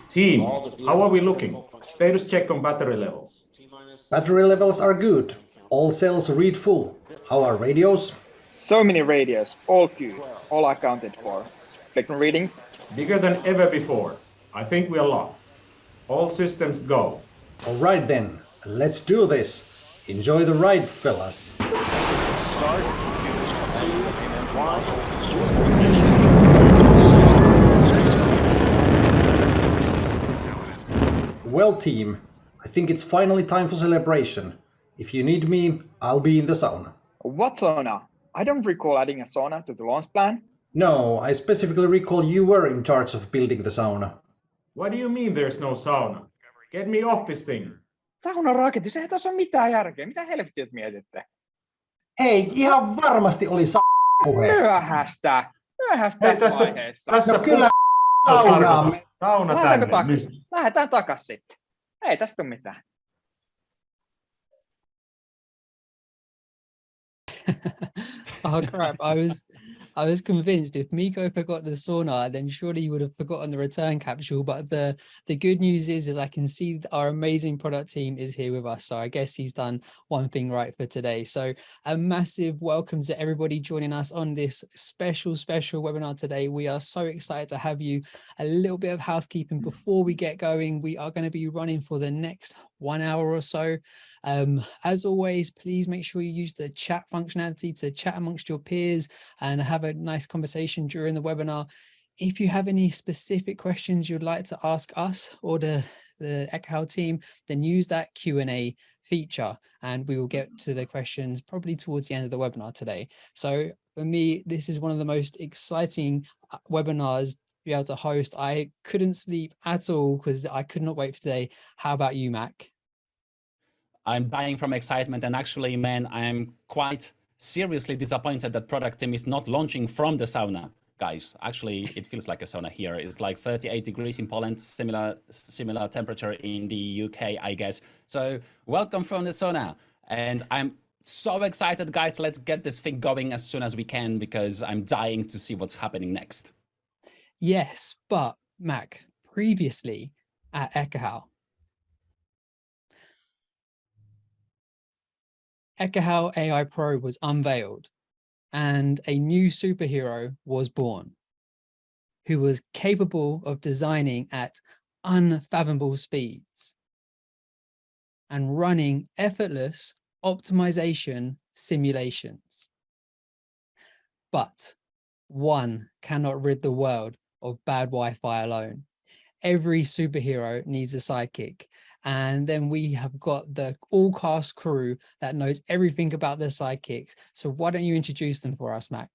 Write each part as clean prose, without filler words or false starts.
Team, how are we looking? Status check on battery levels. Battery levels are good. All cells read full. How are radios? So many radios, all queued, all accounted for. Spectrum readings? Bigger than ever before. I think we are locked. All systems go. All right then, let's do this. Enjoy the ride, fellas. Start. 2, 1. Well, team, I think it's finally time for celebration. If you need me, I'll be in the sauna. What sauna? I don't recall adding a sauna to the launch plan. No, I specifically recall you were in charge of building the sauna. What do you mean there's no sauna? Get me off this thing. Sauna rakennus, eihän tuossa ole mitään järkeä. Mitä helvettiä mietitte? Hei, ihan varmasti oli puhe. Myöhästä tässä vaiheessa. Tässä no kyllä saunaamme. Sauna tänne. Lähdetään takas sitten. Ei tästä ole mitään. Oh crap! I was convinced if Miko forgot the sauna, then surely he would have forgotten the return capsule. But the good news is I can see our amazing product team is here with us. So I guess he's done one thing right for today. So a massive welcome to everybody joining us on this special webinar today. We are so excited to have you. A little bit of housekeeping before we get going. We are going to be running for the next 1 hour or so. As always, please make sure you use the chat functionality to chat amongst your peers and have a nice conversation during the webinar. If you have any specific questions you'd like to ask us or the Ekahau team, then use that Q&A feature and we will get to the questions probably towards the end of the webinar today. So for me, this is one of the most exciting webinars to be able to host. I couldn't sleep at all because I could not wait for today. How about you, Mac? I'm dying from excitement, and actually, man, I'm quite seriously disappointed that product team is not launching from the sauna. Guys, actually, it feels like a sauna here. It's like 38 degrees in Poland, similar temperature in the UK, I guess. So welcome from the sauna. And I'm so excited, guys. Let's get this thing going as soon as we can, because I'm dying to see what's happening next. Yes, but Mac, previously at Ekahau, Ekahau AI Pro was unveiled and a new superhero was born who was capable of designing at unfathomable speeds and running effortless optimization simulations. But one cannot rid the world of bad Wi-Fi alone. Every superhero needs a sidekick. And then we have got the all-cast crew that knows everything about their sidekicks. So why don't you introduce them for us, Mac?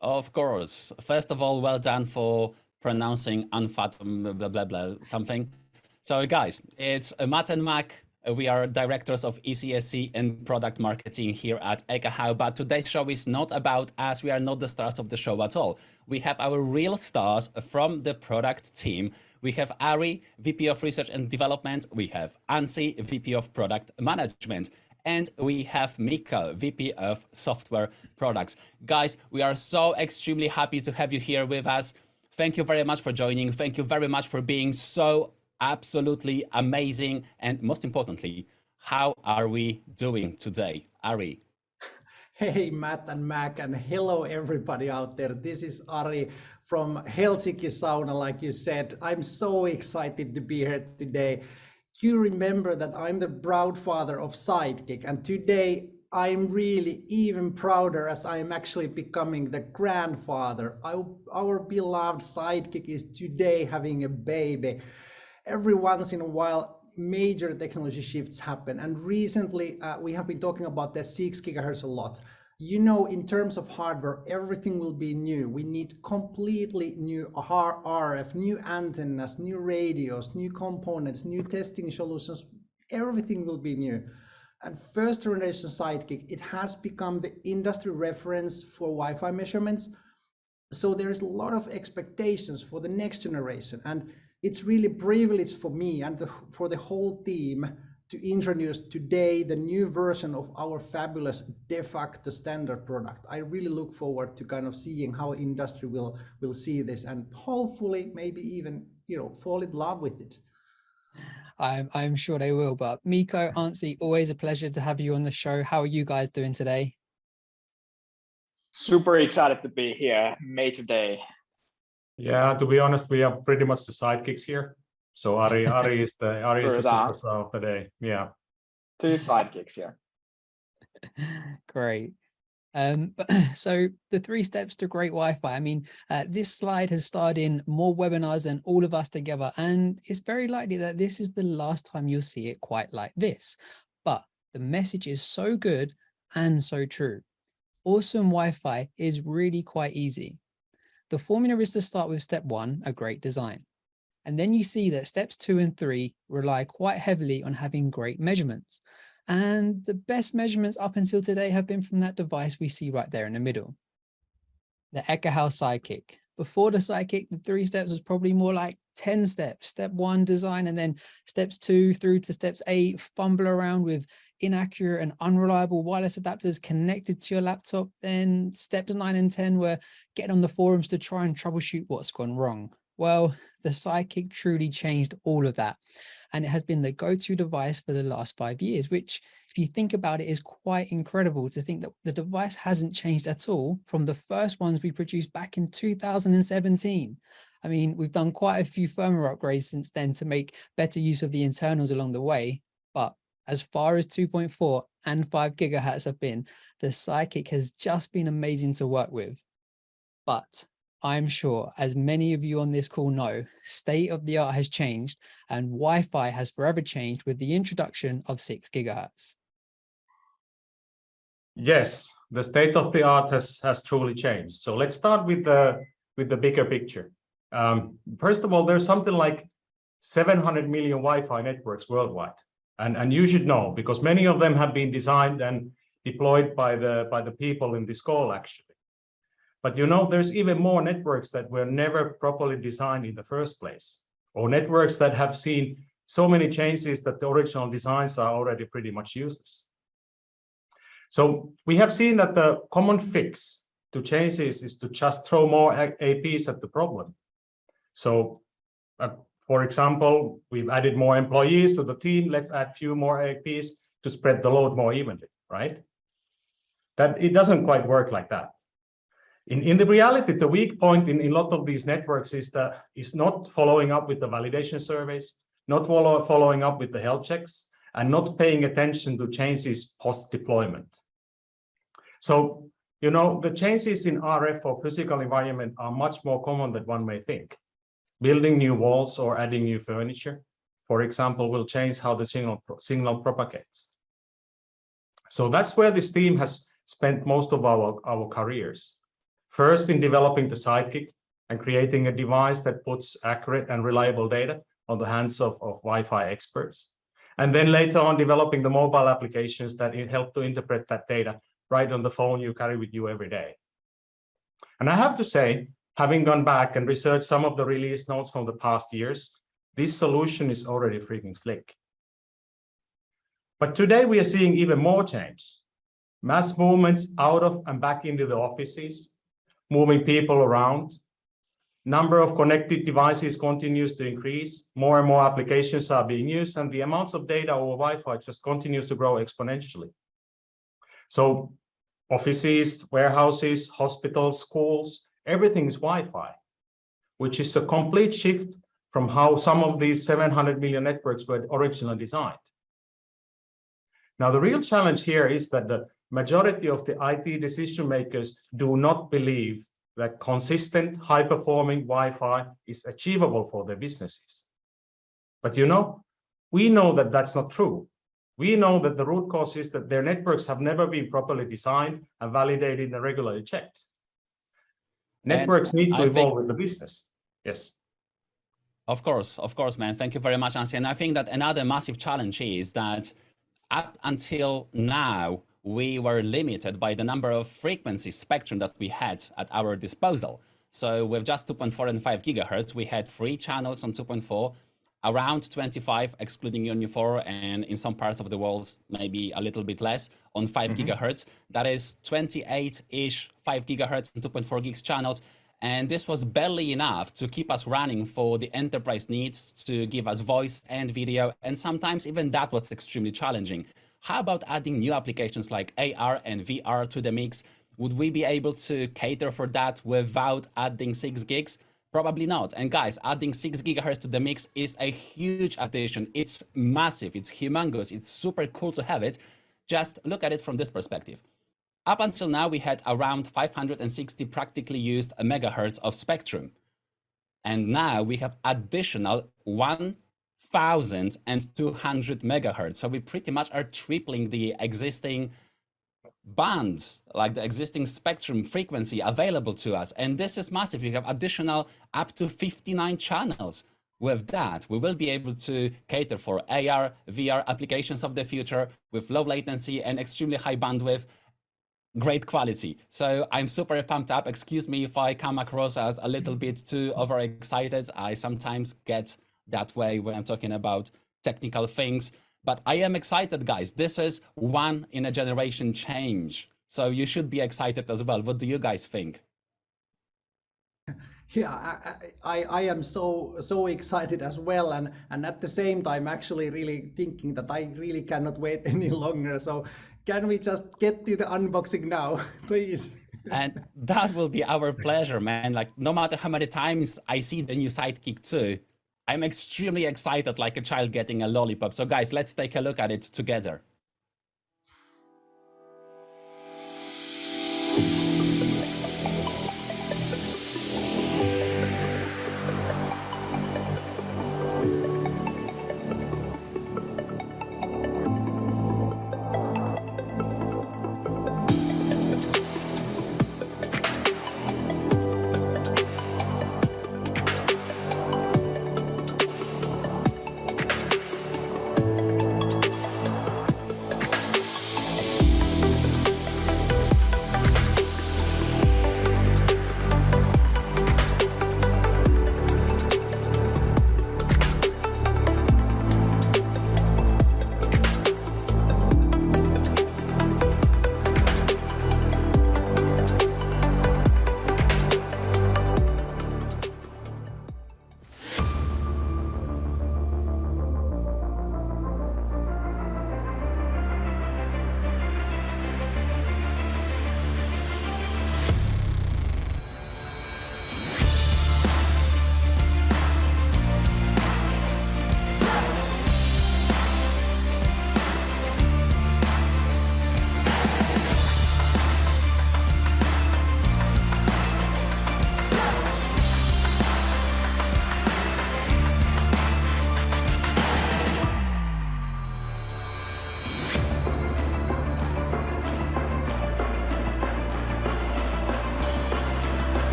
Of course. First of all, well done for pronouncing unfathomable blah, blah, blah, something. So guys, it's Matt and Mac. We are directors of ECSC and product marketing here at Ekahau, but today's show is not about us. We are not the stars of the show at all. We have our real stars from the product team. We have Ari, VP of Research and Development. We have Ansi, VP of Product Management. And we have Miko, VP of Software Products. Guys, we are so extremely happy to have you here with us. Thank you very much for joining. Thank you very much for being so absolutely amazing. And most importantly, how are we doing today? Ari. Hey, Matt and Mac, and hello everybody out there. This is Ari from Helsinki Sauna, like you said. I'm so excited to be here today. You remember that I'm the proud father of Sidekick, and today I'm really even prouder as I'm actually becoming the grandfather. Our beloved Sidekick is today having a baby. Every once in a while, major technology shifts happen, and recently we have been talking about the 6 gigahertz a lot. You know, in terms of hardware, everything will be new. We need completely new RF, new antennas, new radios, new components, new testing solutions. Everything will be new. And first generation Sidekick, it has become the industry reference for Wi-Fi measurements. So there is a lot of expectations for the next generation. And it's really a privilege for me and for the whole team to introduce today the new version of our fabulous de facto standard product. I really look forward to kind of seeing how industry will see this, and hopefully maybe even, you know, fall in love with it. I'm sure they will. But Miko, Anssi, always a pleasure to have you on the show. How are you guys doing today? Super excited to be here. Major day. Yeah, to be honest, we are pretty much the sidekicks here. So Ari is the superstar of the day. Yeah. 2 sidekicks here. Great. So the 3 steps to great Wi-Fi. I mean, this slide has starred in more webinars than all of us together, and it's very likely that this is the last time you'll see it quite like this. But the message is so good and so true. Awesome Wi-Fi is really quite easy. The formula is to start with step 1, a great design. And then you see that steps 2 and 3 rely quite heavily on having great measurements. And the best measurements up until today have been from that device we see right there in the middle, the Ekahau Sidekick. Before the Sidekick, the 3 steps was probably more like 10 steps. Step 1, design, and then steps 2 through to steps 8, fumble around with inaccurate and unreliable wireless adapters connected to your laptop. Then steps 9 and 10 were getting on the forums to try and troubleshoot what's gone wrong. Well, the Sidekick truly changed all of that. And it has been the go-to device for the last 5 years, which, if you think about it, is quite incredible to think that the device hasn't changed at all from the first ones we produced back in 2017. I mean, we've done quite a few firmware upgrades since then to make better use of the internals along the way. But as far as 2.4 and 5 gigahertz have been, the Sidekick has just been amazing to work with. But I'm sure, as many of you on this call know, state of the art has changed and Wi-Fi has forever changed with the introduction of 6 gigahertz. Yes, the state of the art has truly changed. So let's start with the bigger picture. First of all, there's something like 700 million Wi-Fi networks worldwide, and you should know, because many of them have been designed and deployed by the people in this call, actually. But you know, there's even more networks that were never properly designed in the first place, or networks that have seen so many changes that the original designs are already pretty much useless. So we have seen that the common fix to changes is to just throw more APs at the problem. So, for example, we've added more employees to the team. Let's add few more APs to spread the load more evenly, right? That it doesn't quite work like that. In the reality, the weak point in a lot of these networks is not following up with the validation surveys, not following up with the health checks, and not paying attention to changes post-deployment. So, you know, the changes in RF or physical environment are much more common than one may think. Building new walls or adding new furniture, for example, will change how the signal propagates. So that's where this team has spent most of our careers. First, in developing the Sidekick and creating a device that puts accurate and reliable data on the hands of Wi-Fi experts. And then later on, developing the mobile applications that help to interpret that data right on the phone you carry with you every day. And I have to say, having gone back and researched some of the release notes from the past years, this solution is already freaking slick. But today we are seeing even more change. Mass movements out of and back into the offices, moving people around. Number of connected devices continues to increase. More and more applications are being used, and the amounts of data over Wi-Fi just continues to grow exponentially. So offices, warehouses, hospitals, schools, everything is Wi-Fi, which is a complete shift from how some of these 700 million networks were originally designed. Now, the real challenge here is that the majority of the IT decision makers do not believe that consistent, high-performing Wi-Fi is achievable for their businesses. But you know, we know that that's not true. We know that the root cause is that their networks have never been properly designed and validated and regularly checked. Networks need to evolve with the business. Yes. Of course, man. Thank you very much, Anssi. And I think that another massive challenge is that up until now, we were limited by the number of frequency spectrum that we had at our disposal. So with just 2.4 and 5 gigahertz, we had 3 channels on 2.4 around 25, excluding Union 4, and in some parts of the world, maybe a little bit less, on 5 gigahertz. That is 28-ish 5 gigahertz and 2.4 gigs channels. And this was barely enough to keep us running for the enterprise needs, to give us voice and video. And sometimes even that was extremely challenging. How about adding new applications like AR and VR to the mix? Would we be able to cater for that without adding 6 gigs? Probably not. And guys, adding 6 gigahertz to the mix is a huge addition. It's massive, it's humongous, it's super cool to have it. Just look at it from this perspective. Up until now, we had around 560 practically used megahertz of spectrum. And now we have additional 1,200 megahertz. So we pretty much are tripling the existing bands, like the existing spectrum frequency available to us. And this is massive. We have additional up to 59 channels. With that, we will be able to cater for AR, VR applications of the future with low latency and extremely high bandwidth, great quality. So I'm super pumped up. Excuse me if I come across as a little bit too overexcited. I sometimes get that way when I'm talking about technical things. But I am excited, guys. This is one in a generation change. So you should be excited as well. What do you guys think? Yeah, I am so excited as well, and at the same time actually really thinking that I really cannot wait any longer. So can we just get to the unboxing now, please? And that will be our pleasure, man. Like, no matter how many times I see the new Sidekick 2, I'm extremely excited, like a child getting a lollipop. So guys, let's take a look at it together.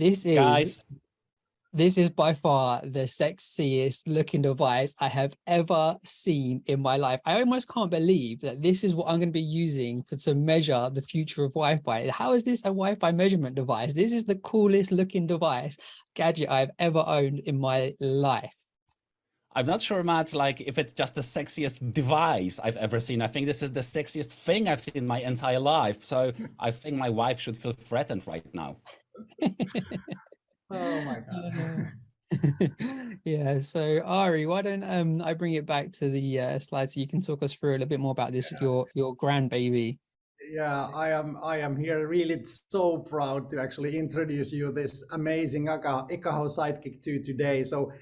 This is by far the sexiest looking device I have ever seen in my life. I almost can't believe that this is what I'm going to be using to measure the future of Wi-Fi. How is this a Wi-Fi measurement device? This is the coolest looking gadget I've ever owned in my life. I'm not sure, Matt, like if it's just the sexiest device I've ever seen. I think this is the sexiest thing I've seen in my entire life. So I think my wife should feel threatened right now. Oh my God. Yeah, so Ari, why don't I bring it back to the slide so you can talk us through a little bit more about this, your grandbaby. Yeah, I am here really so proud to actually introduce you this amazing Ekahau Sidekick 2 today. So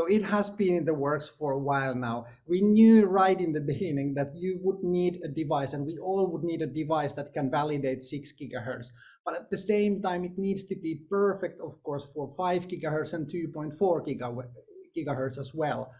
it has been in the works for a while now. We knew right in the beginning that you would need a device, and we all would need a device that can validate 6 gigahertz. But at the same time, it needs to be perfect, of course, for 5 gigahertz and 2.4 gigahertz as well.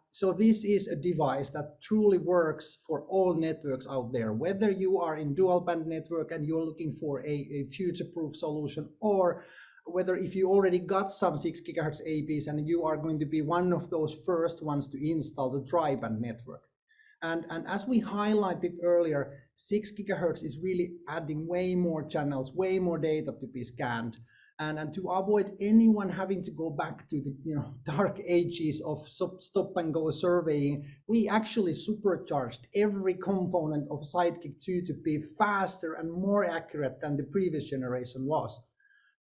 So this is a device that truly works for all networks out there, whether you are in dual band network and you're looking for a future-proof solution, or whether if you already got some 6 gigahertz APs and you are going to be one of those first ones to install the dry band network. And as we highlighted earlier, 6 gigahertz is really adding way more channels, way more data to be scanned. And to avoid anyone having to go back to the dark ages of stop and go surveying, we actually supercharged every component of Sidekick 2 to be faster and more accurate than the previous generation was.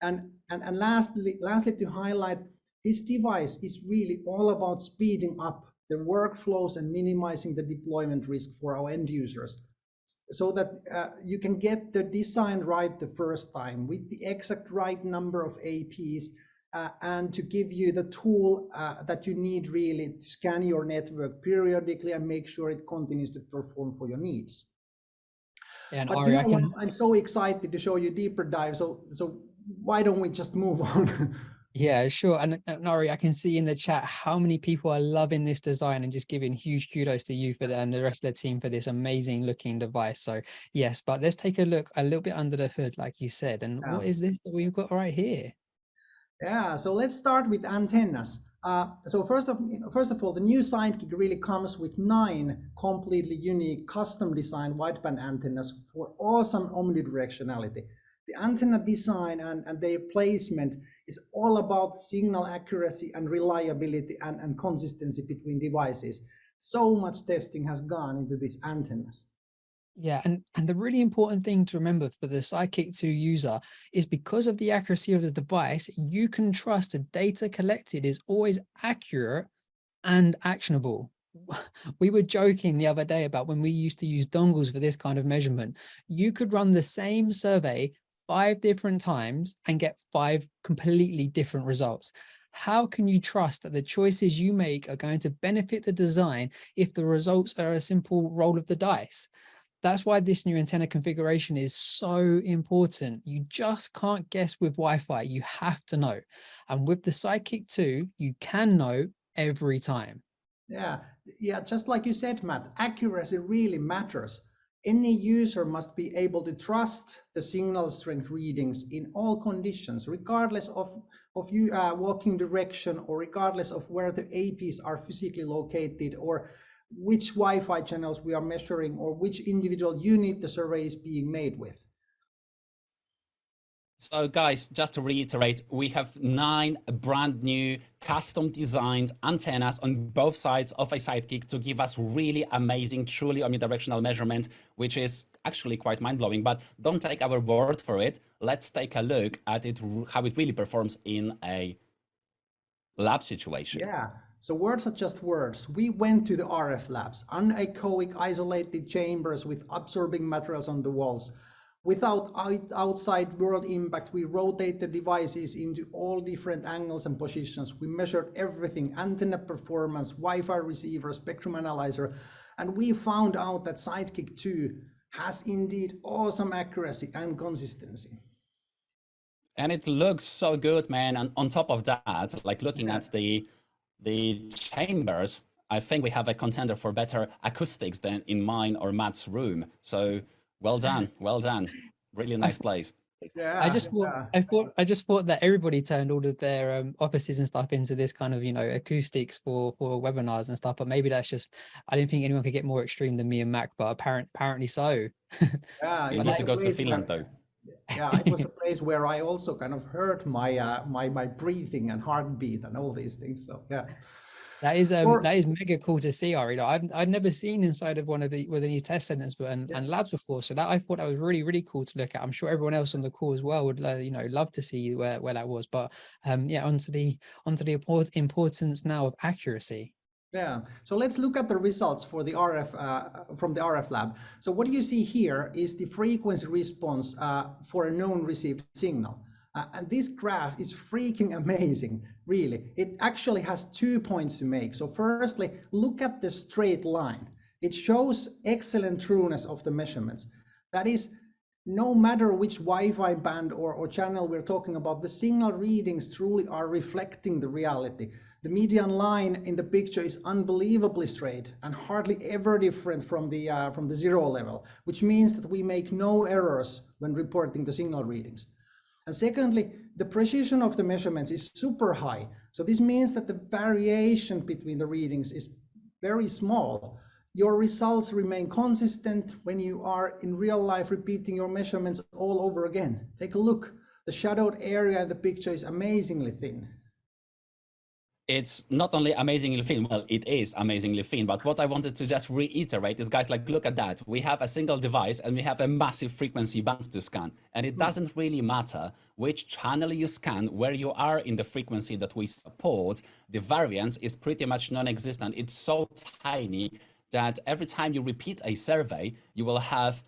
And lastly to highlight, this device is really all about speeding up the workflows and minimizing the deployment risk for our end users, so that you can get the design right the first time with the exact right number of APs, and to give you the tool that you need really to scan your network periodically and make sure it continues to perform for your needs. And But Ari, I'm so excited to show you deeper dive, so why don't we just move on? yeah, sure. And Ari, I can see in the chat how many people are loving this design and just giving huge kudos to you for that and the rest of the team for this amazing looking device. So yes, but let's take a look a little bit under the hood, like you said. And what is this that we've got right here? Yeah, so let's start with antennas. So first of all, the new Sidekick really comes with 9 completely unique custom designed wideband antennas for awesome omnidirectionality. The antenna design and their placement is all about signal accuracy and reliability and consistency between devices. So much testing has gone into these antennas. Yeah, and the really important thing to remember for the Sidekick 2 user is because of the accuracy of the device, you can trust the data collected is always accurate and actionable. We were joking the other day about when we used to use dongles for this kind of measurement. You could run the same survey 5 different times and get 5 completely different results. How can you trust that the choices you make are going to benefit the design if the results are a simple roll of the dice? That's why this new antenna configuration is so important. You just can't guess with Wi-Fi. You have to know. And with the Sidekick 2, you can know every time. Yeah, just like you said, Matt, accuracy really matters. Any user must be able to trust the signal strength readings in all conditions, regardless of you walking direction, or regardless of where the APs are physically located, or which Wi-Fi channels we are measuring, or which individual unit the survey is being made with. So guys, just to reiterate, we have 9 brand new custom designed antennas on both sides of a Sidekick to give us really amazing, truly omnidirectional measurement, which is actually quite mind-blowing. But don't take our word for it. Let's take a look at it, how it really performs in a lab situation. Yeah, so words are just words. We went to the RF labs, anechoic isolated chambers with absorbing materials on the walls. Without outside world impact, we rotate the devices into all different angles and positions. We measured everything: antenna performance, Wi-Fi receiver, spectrum analyzer, and we found out that Sidekick 2 has indeed awesome accuracy and consistency. And it looks so good, man. And on top of that, like looking at the chambers, I think we have a contender for better acoustics than in mine or Matt's room. So well done, well done. Really nice place. Yeah, I just thought that everybody turned all of their offices and stuff into this kind of acoustics for webinars and stuff. But maybe that's just, I didn't think anyone could get more extreme than me and Mac, but apparently so. Yeah, you need to go to Finland though. Yeah, it was the place where I also kind of heard my my breathing and heartbeat and all these things. So yeah. That is mega cool to see, Ari. I've never seen inside of one of these test centers and labs before, so that I thought that was really cool to look at. I'm sure everyone else on the call as well would love to see where that was. But yeah, onto the importance now of accuracy. Yeah, so let's look at the results for the RF from the RF lab. So what you see here is the frequency response for a known received signal. And this graph is freaking amazing, really. It actually has 2 points to make. So firstly, look at the straight line. It shows excellent trueness of the measurements. That is, no matter which Wi-Fi band or channel we're talking about, the signal readings truly are reflecting the reality. The median line in the picture is unbelievably straight and hardly ever different from the 0 level, which means that we make no errors when reporting the signal readings. And secondly, the precision of the measurements is super high. So this means that the variation between the readings is very small. your results remain consistent when you are in real life repeating your measurements all over again. Take a look. The shadowed area in the picture is amazingly thin. It's not only amazingly thin, well, it is amazingly thin, but what I wanted to just reiterate is, guys, like, look at that. We have a single device and we have a massive frequency band to scan. And it doesn't really matter which channel you scan, where you are in the frequency that we support. The variance is pretty much non-existent. It's so tiny that every time you repeat a survey, you will have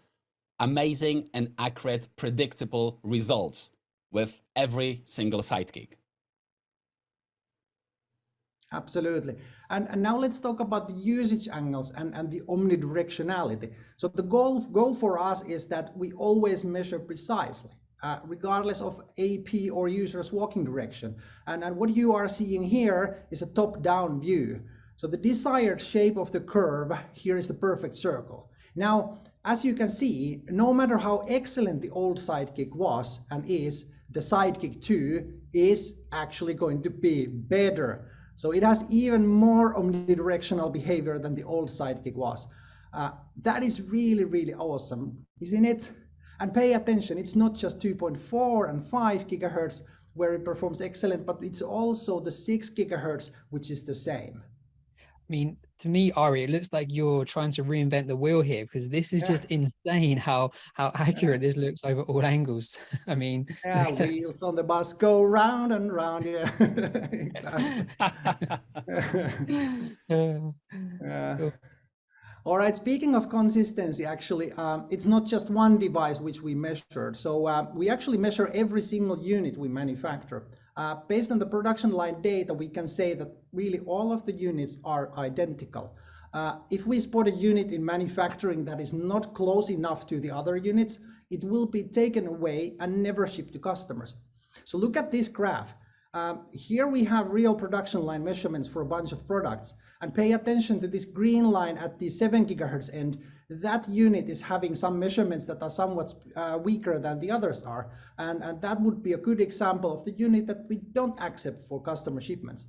amazing and accurate, predictable results with every single Sidekick. Absolutely. And now let's talk about the usage angles and the omnidirectionality. So the goal for us is that we always measure precisely, regardless of AP or user's walking direction. And what you are seeing here is a top-down view. So the desired shape of the curve here is the perfect circle. Now, as you can see, no matter how excellent the old Sidekick was and is, the Sidekick 2 is actually going to be better. So it has even more omnidirectional behavior than the old Sidekick was. That is really, really awesome, isn't it? And pay attention, it's not just 2.4 and 5 gigahertz where it performs excellent, but it's also the 6 gigahertz, which is the same. I mean, to me, Ari, it looks like you're trying to reinvent the wheel here, because this is just insane how accurate this looks over all angles. I mean, yeah, wheels on the bus go round and round. Yeah, exactly. Cool. All right, speaking of consistency, actually, it's not just one device which we measured. So we actually measure every single unit we manufacture. Based on the production line data, we can say that really all of the units are identical. If we spot a unit in manufacturing that is not close enough to the other units, it will be taken away and never shipped to customers. So look at this graph. Here we have real production line measurements for a bunch of products, and pay attention to this green line at the 7 gigahertz end. That unit is having some measurements that are somewhat weaker than the others are, and that would be a good example of the unit that we don't accept for customer shipments.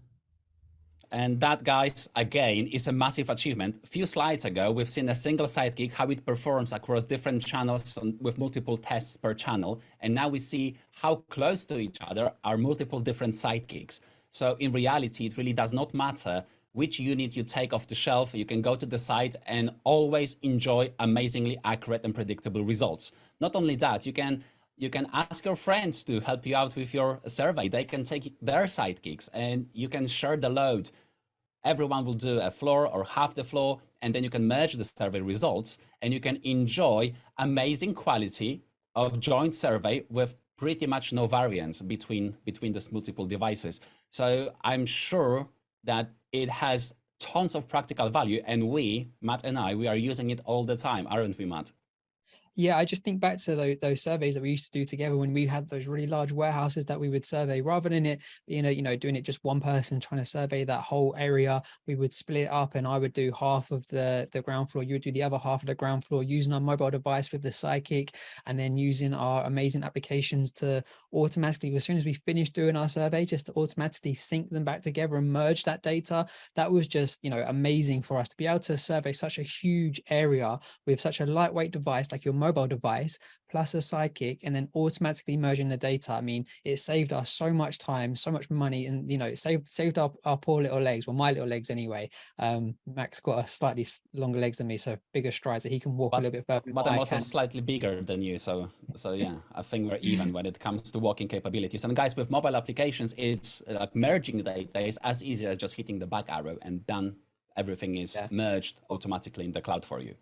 And that, guys, again, is a massive achievement. A few slides ago, we've seen a single Sidekick, how it performs across different channels with multiple tests per channel. And now we see how close to each other are multiple different Sidekicks. So in reality, it really does not matter which unit you take off the shelf. You can go to the site and always enjoy amazingly accurate and predictable results. Not only that, you can ask your friends to help you out with your survey. They can take their Sidekicks and you can share the load. Everyone will do a floor or half the floor, and then you can merge the survey results and you can enjoy amazing quality of joint survey with pretty much no variance between these multiple devices. So I'm sure that it has tons of practical value, and we, Matt and I, we are using it all the time, aren't we, Matt? Yeah, I just think back to those surveys that we used to do together when we had those really large warehouses that we would survey. Rather than it, doing it just one person trying to survey that whole area, we would split it up, and I would do half of the ground floor. You would do the other half of the ground floor using our mobile device with the Sidekick, and then using our amazing applications to automatically, as soon as we finished doing our survey, just to automatically sync them back together and merge that data. That was just, amazing for us to be able to survey such a huge area with such a lightweight device like your mobile device plus a Sidekick, and then automatically merging the data. I mean, it saved us so much time, so much money, and it saved our poor little legs, well, my little legs anyway. Max got a slightly longer legs than me, so bigger strides, that he can walk a little bit further. But I'm also slightly bigger than you, so yeah, I think we're even when it comes to walking capabilities. And guys, with mobile applications, it's like merging the data is as easy as just hitting the back arrow, and done. Everything is merged automatically in the cloud for you.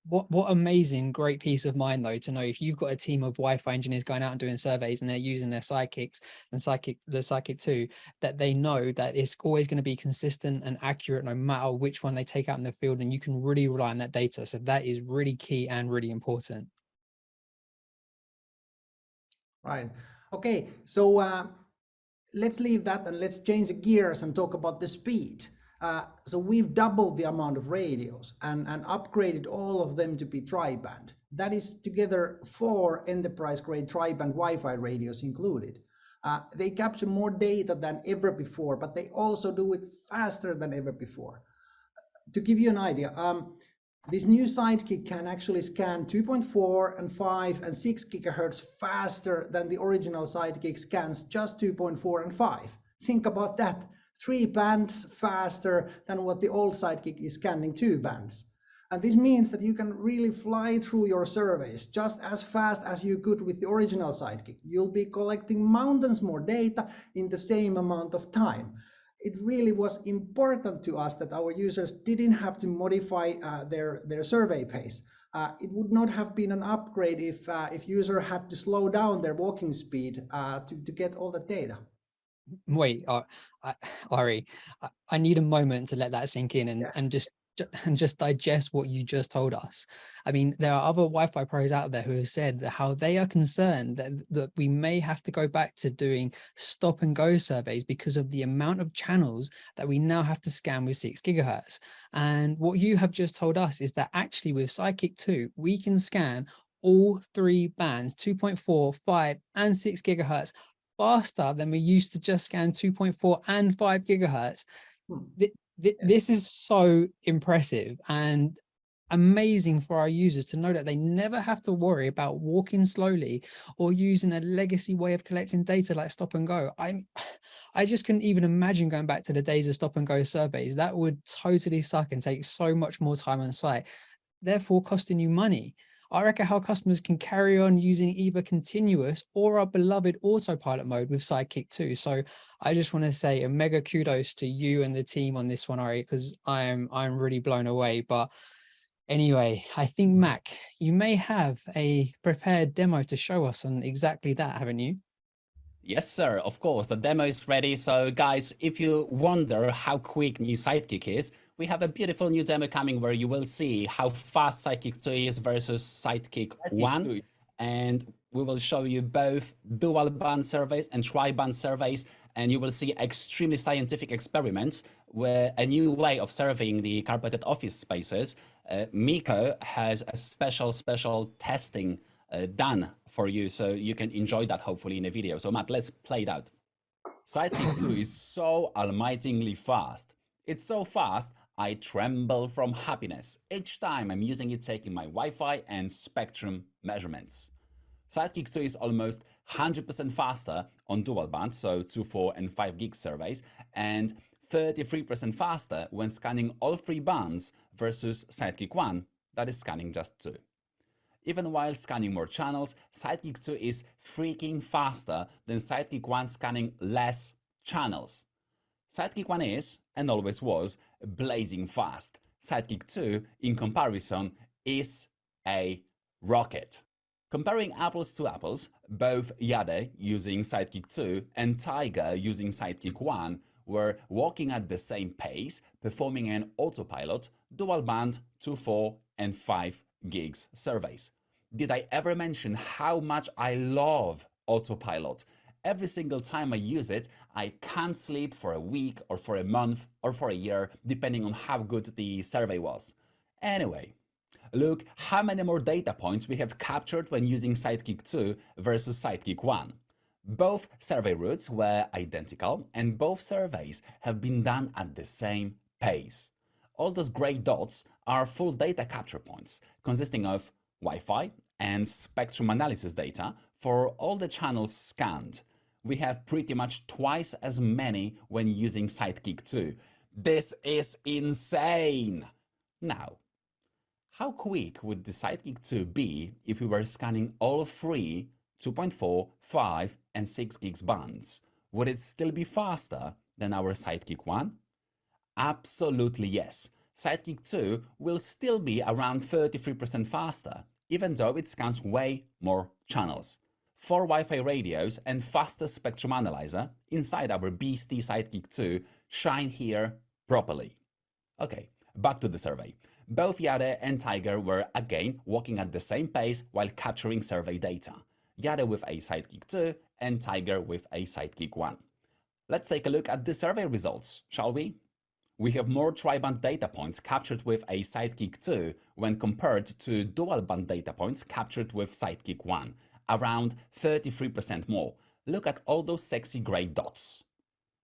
What amazing, great peace of mind, though, to know if you've got a team of Wi-Fi engineers going out and doing surveys and they're using their Sidekicks and the Sidekick 2, that they know that it's always going to be consistent and accurate no matter which one they take out in the field, and you can really rely on that data. So that is really key and really important. Right. Okay, so let's leave that and let's change the gears and talk about the speed. So we've doubled the amount of radios and upgraded all of them to be tri-band. That is together 4 enterprise-grade tri-band Wi-Fi radios included. They capture more data than ever before, but they also do it faster than ever before. To give you an idea, This new Sidekick can actually scan 2.4 and 5 and 6 gigahertz faster than the original Sidekick scans just 2.4 and 5. Think about that. 3 bands faster than what the old Sidekick is scanning 2 bands. And this means that you can really fly through your surveys just as fast as you could with the original Sidekick. You'll be collecting mountains more data in the same amount of time. It really was important to us that our users didn't have to modify their survey pace. It would not have been an upgrade if user had to slow down their walking speed to get all the data. Wait, Ari, I need a moment to let that sink in and just digest what you just told us. I mean, there are other Wi-Fi pros out there who have said that how they are concerned that we may have to go back to doing stop and go surveys because of the amount of channels that we now have to scan with 6 gigahertz. And what you have just told us is that actually with Sidekick 2, we can scan all 3 bands, 2.4, 5, and 6 gigahertz faster than we used to just scan 2.4 and 5 gigahertz. This is so impressive and amazing for our users to know that they never have to worry about walking slowly or using a legacy way of collecting data like stop and go. I just couldn't even imagine going back to the days of stop and go surveys. That would totally suck and take so much more time on site, therefore costing you money. Our Ekahau customers can carry on using either continuous or our beloved autopilot mode with Sidekick 2. So I just want to say a mega kudos to you and the team on this one, Ari, because I'm really blown away. But anyway, I think Mac, you may have a prepared demo to show us on exactly that, haven't you? Yes, sir, of course, the demo is ready. So guys, if you wonder how quick new Sidekick is, we have a beautiful new demo coming where you will see how fast Sidekick 2 is versus Sidekick 1. And we will show you both dual band surveys and tri-band surveys. And you will see extremely scientific experiments where a new way of surveying the carpeted office spaces. Miko has a special testing done for you, so you can enjoy that hopefully in a video. So Matt, let's play it out. Sidekick 2 is so almightingly fast. It's so fast, I tremble from happiness each time I'm using it, taking my Wi-Fi and spectrum measurements. Sidekick 2 is almost 100% faster on dual band, so 2, 4 and 5 gig surveys, and 33% faster when scanning all 3 bands versus Sidekick 1, that is scanning just 2. Even while scanning more channels, Sidekick 2 is freaking faster than Sidekick 1 scanning less channels. Sidekick 1 is, and always was, blazing fast. Sidekick 2, in comparison, is a rocket. Comparing apples to apples, both Jade using Sidekick 2 and Tiger using Sidekick 1 were walking at the same pace, performing an autopilot, dual band, 2, 4 and 5 gigs surveys. Did I ever mention how much I love autopilot? Every single time I use it, I can't sleep for a week or for a month or for a year, depending on how good the survey was. Anyway, look how many more data points we have captured when using Sidekick 2 versus Sidekick 1. Both survey routes were identical and both surveys have been done at the same pace. All those gray dots are full data capture points, consisting of Wi-Fi and spectrum analysis data for all the channels scanned. We have pretty much twice as many when using Sidekick 2. This is insane! Now, how quick would the Sidekick 2 be if we were scanning all 3 2.4, 5 and 6 gigs bands? Would it still be faster than our Sidekick 1? Absolutely yes. Sidekick 2 will still be around 33% faster, even though it scans way more channels. 4 Wi-Fi radios and faster spectrum analyzer inside our beastie Sidekick 2 shine here properly. Okay, back to the survey. Both Jade and Tiger were again walking at the same pace while capturing survey data. Jade with a Sidekick 2 and Tiger with a Sidekick 1. Let's take a look at the survey results, shall we? We have more tri-band data points captured with a Sidekick 2 when compared to dual band data points captured with Sidekick 1, around 33% more. Look at all those sexy grey dots.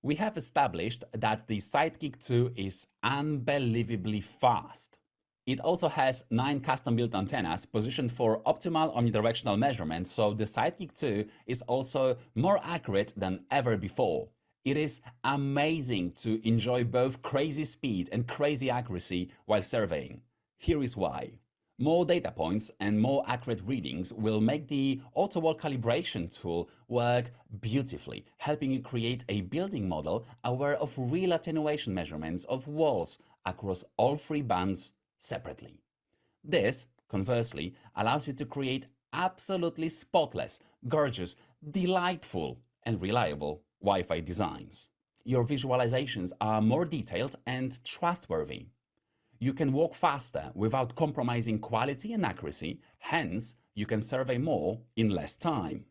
We have established that the Sidekick 2 is unbelievably fast. It also has 9 custom-built antennas positioned for optimal omnidirectional measurement, so the Sidekick 2 is also more accurate than ever before. It is amazing to enjoy both crazy speed and crazy accuracy while surveying. Here is why. More data points and more accurate readings will make the auto-wall calibration tool work beautifully, helping you create a building model aware of real attenuation measurements of walls across all 3 bands separately. This, conversely, allows you to create absolutely spotless, gorgeous, delightful, and reliable Wi-Fi designs. Your visualizations are more detailed and trustworthy. You can walk faster without compromising quality and accuracy, hence you can survey more in less time.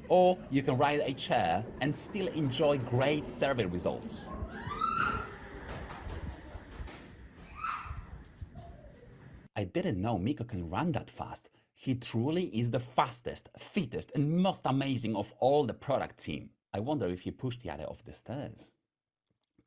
Or you can ride a chair and still enjoy great survey results. I didn't know Mikko can run that fast. He truly is the fastest, fittest, and most amazing of all the product team. I wonder if he pushed Jare off the stairs.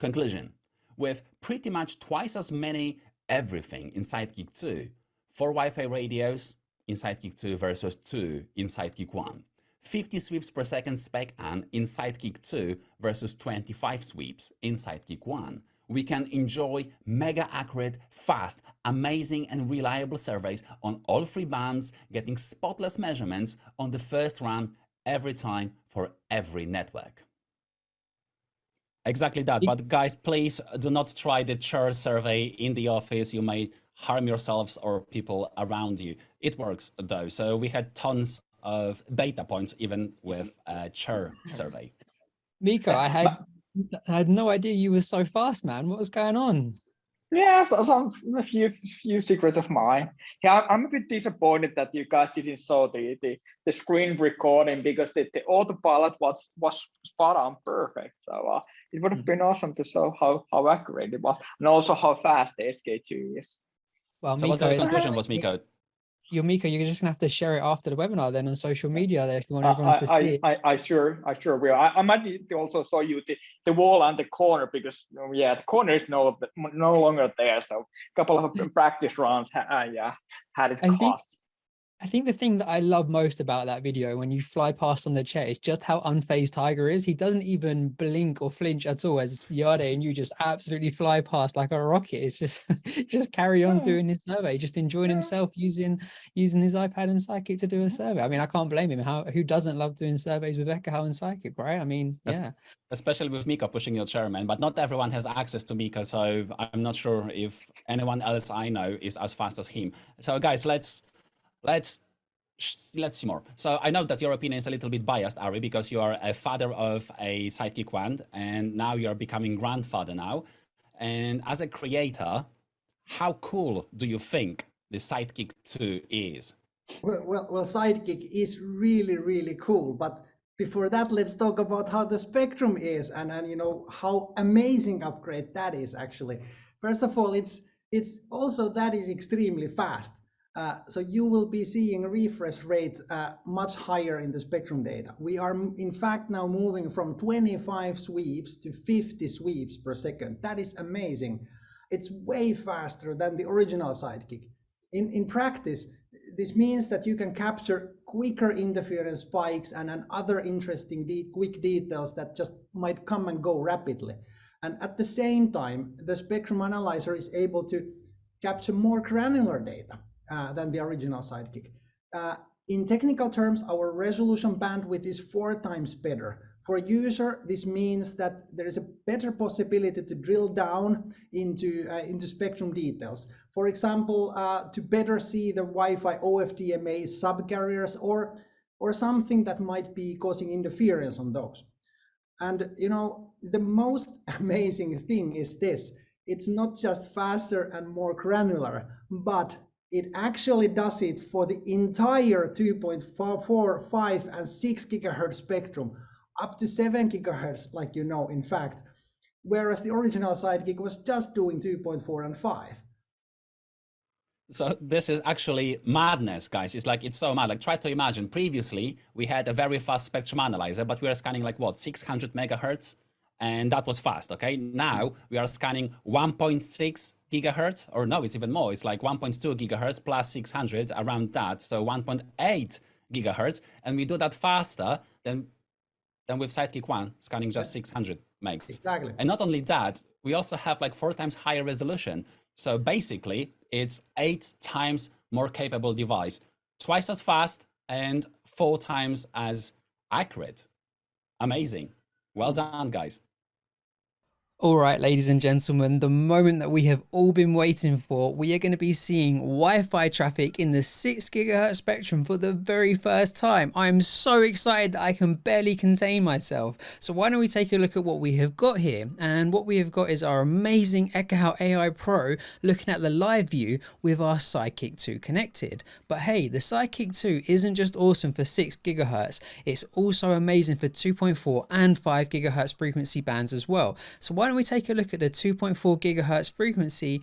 Conclusion. With pretty much twice as many everything in Sidekick 2, 4 Wi-Fi radios in Sidekick 2 versus 2 in Sidekick 1, 50 sweeps per second spec an in Sidekick 2 versus 25 sweeps in Sidekick 1, we can enjoy mega accurate, fast, amazing and reliable surveys on all 3 bands, getting spotless measurements on the first run every time for every network. Exactly that, but guys, please do not try the chair survey in the office. You may harm yourselves or people around you. It works though, so we had tons of data points even with a chair survey. Mikko, I had no idea you were so fast, man. What was going on? Yeah, so a few secrets of mine. Yeah, I'm a bit disappointed that you guys didn't saw the screen recording, because the autopilot was spot on perfect. So it would have been awesome to show how accurate it was, and also how fast the SK2 is. Well, So Mikko, what the conclusion was, Mikko? Mikko, you're just gonna have to share it after the webinar then on social media there if you want everyone to see it. I sure will. I might need to also show you the wall and the corner, because yeah, the corner is no longer there. So a couple of practice runs had its costs. I think the thing that I love most about that video when you fly past on the chair is just how unfazed Tiger is. He doesn't even blink or flinch at all as Jare and you just absolutely fly past like a rocket. It's just just carry on doing his survey, just enjoying himself using his iPad and Sidekick to do a survey. I mean, I can't blame him. Who doesn't love doing surveys with Ekahau and Sidekick, right? I mean, yeah. Especially with Mikko pushing your chairman, but not everyone has access to Mikko, so I'm not sure if anyone else I know is as fast as him. So guys, let's see more. So I know that your opinion is a little bit biased, Ari, because you are a father of a Sidekick wand, and now you're becoming grandfather now. And as a creator, how cool do you think the Sidekick 2 is? Well, Sidekick is really, really cool. But before that, let's talk about how the Spectrum is, and you know how amazing upgrade that is actually. First of all, it's also that is extremely fast. So you will be seeing a refresh rate much higher in the Spectrum data. We are in fact now moving from 25 sweeps to 50 sweeps per second. That is amazing. It's way faster than the original Sidekick. In practice, this means that you can capture quicker interference spikes and other interesting quick details that just might come and go rapidly. And at the same time, the Spectrum Analyzer is able to capture more granular data than the original Sidekick. In technical terms, our resolution bandwidth is 4 times better. For a user, this means that there is a better possibility to drill down into Spectrum details. For example, to better see the Wi-Fi OFDMA subcarriers or something that might be causing interference on those. And you know, the most amazing thing is this: it's not just faster and more granular, but it actually does it for the entire 2.4, 5, and 6 gigahertz spectrum, up to 7 gigahertz, like you know, in fact, whereas the original Sidekick was just doing 2.4 and 5. So this is actually madness, guys. It's so mad. Like, try to imagine, previously we had a very fast spectrum analyzer, but we were scanning like what, 600 megahertz and that was fast. Okay, now we are scanning 1.6 gigahertz, or no, it's even more. It's like 1.2 gigahertz plus 600, around that. So 1.8 gigahertz, and we do that faster than with Sidekick 1, scanning just 600 megs. Exactly. And not only that, we also have like 4 times higher resolution. So basically, it's 8 times more capable device, twice as fast and 4 times as accurate. Amazing. Well done, guys. All right, ladies and gentlemen, the moment that we have all been waiting for, we are going to be seeing Wi-Fi traffic in the 6 gigahertz spectrum for the very first time. I'm so excited that I can barely contain myself. So why don't we take a look at what we have got here? And what we have got is our amazing Ekahau AI Pro looking at the live view with our Sidekick 2 connected. But hey, the Sidekick 2 isn't just awesome for 6 gigahertz, it's also amazing for 2.4 and 5 gigahertz frequency bands as well. So why don't we take a look at the 2.4 gigahertz frequency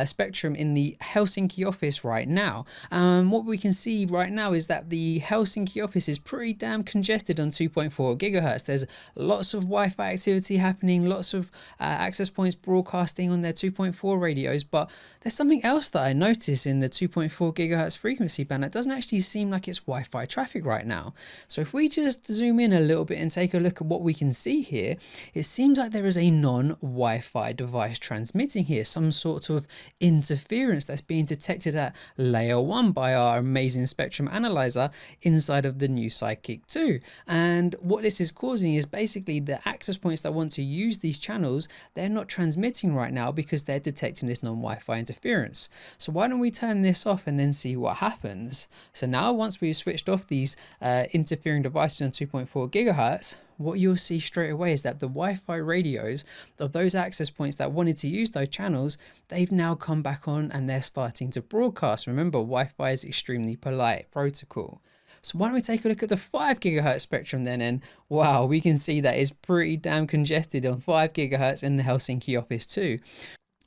spectrum in the Helsinki office right now. What we can see right now is that the Helsinki office is pretty damn congested on 2.4 gigahertz. There's lots of Wi-Fi activity happening, lots of access points broadcasting on their 2.4 radios, but there's something else that I notice in the 2.4 gigahertz frequency band that doesn't actually seem like it's Wi-Fi traffic right now. So if we just zoom in a little bit and take a look at what we can see here, it seems like there is a non-Wi-Fi device transmitting here, some sort of interference that's being detected at layer 1 by our amazing spectrum analyzer inside of the new Sidekick 2. And what this is causing is basically the access points that want to use these channels, they're not transmitting right now because they're detecting this non-Wi-Fi interference. So why don't we turn this off and then see what happens? So now once we've switched off these interfering devices on 2.4 gigahertz, what you'll see straight away is that the Wi-Fi radios of those access points that wanted to use those channels, they've now come back on and they're starting to broadcast. Remember, Wi-Fi is extremely polite protocol. So why don't we take a look at the 5 gigahertz spectrum then, and wow, we can see that it's pretty damn congested on 5 gigahertz in the Helsinki office too.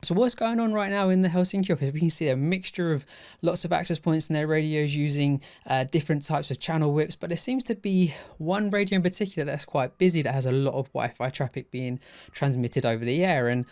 So what's going on right now in the Helsinki office? We can see a mixture of lots of access points in their radios using different types of channel whips, but there seems to be one radio in particular that's quite busy that has a lot of Wi-Fi traffic being transmitted over the air. And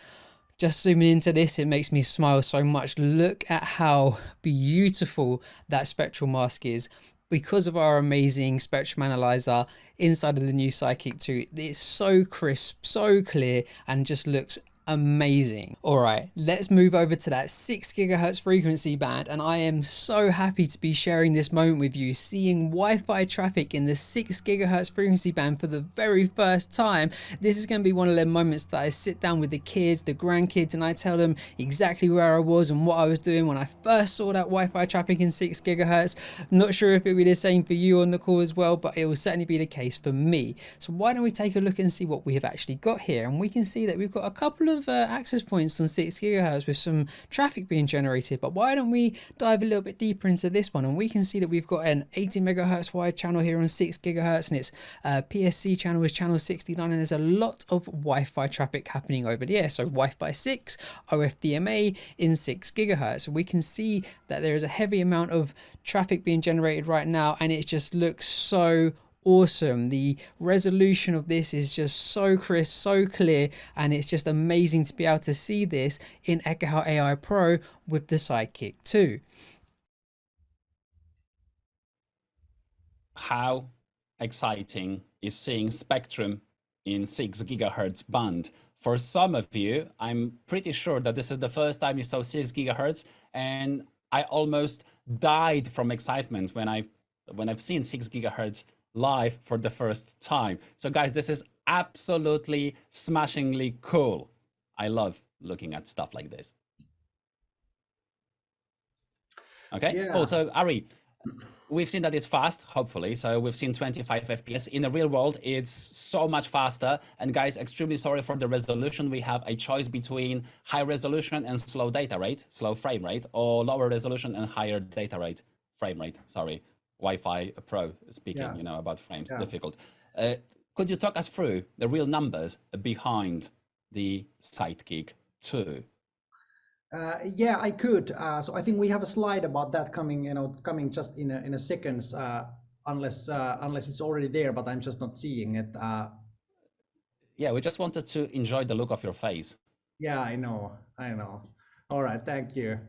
just zooming into this, it makes me smile so much. Look at how beautiful that spectral mask is. Because of our amazing spectrum analyzer inside of the new Sidekick 2, it's so crisp, so clear, and just looks amazing. All right, let's move over to that 6 gigahertz frequency band, and I am so happy to be sharing this moment with you, seeing Wi-Fi traffic in the 6 gigahertz frequency band for the very first time. This is going to be one of them moments that I sit down with the kids, the grandkids, and I tell them exactly where I was and what I was doing when I first saw that Wi-Fi traffic in 6 gigahertz. Not sure if it'll be the same for you on the call as well, but it will certainly be the case for me. So why don't we take a look and see what we have actually got here? And we can see that we've got a couple of access points on 6 gigahertz with some traffic being generated, but why don't we dive a little bit deeper into this one? And we can see that we've got an 80 megahertz wide channel here on 6 gigahertz, and its PSC channel is channel 69, and there's a lot of Wi-Fi traffic happening over the air. So Wi-Fi 6, OFDMA in 6 gigahertz. We can see that there is a heavy amount of traffic being generated right now, and it just looks so awesome. The resolution of this is just so crisp, so clear, and it's just amazing to be able to see this in Ekahau AI Pro with the Sidekick 2. How exciting is seeing spectrum in 6 gigahertz band. For some of you, I'm pretty sure that this is the first time you saw 6 gigahertz, and I almost died from excitement when I've seen 6 gigahertz live for the first time. So guys, this is absolutely smashingly cool. I love looking at stuff like this. Okay, Yeah. cool. So Ari, we've seen that it's fast, hopefully. So we've seen 25 FPS. In the real world, it's so much faster. And guys, extremely sorry for the resolution. We have a choice between high resolution and slow data rate, slow frame rate, or lower resolution and higher data rate, frame rate, sorry. Wi-Fi Pro speaking, you know, about frames, difficult. Could you talk us through the real numbers behind the Sidekick 2? Yeah, I could. So I think we have a slide about that coming, coming just in a seconds, unless it's already there, but I'm just not seeing it. Yeah, we just wanted to enjoy the look of your face. Yeah, I know. All right, thank you.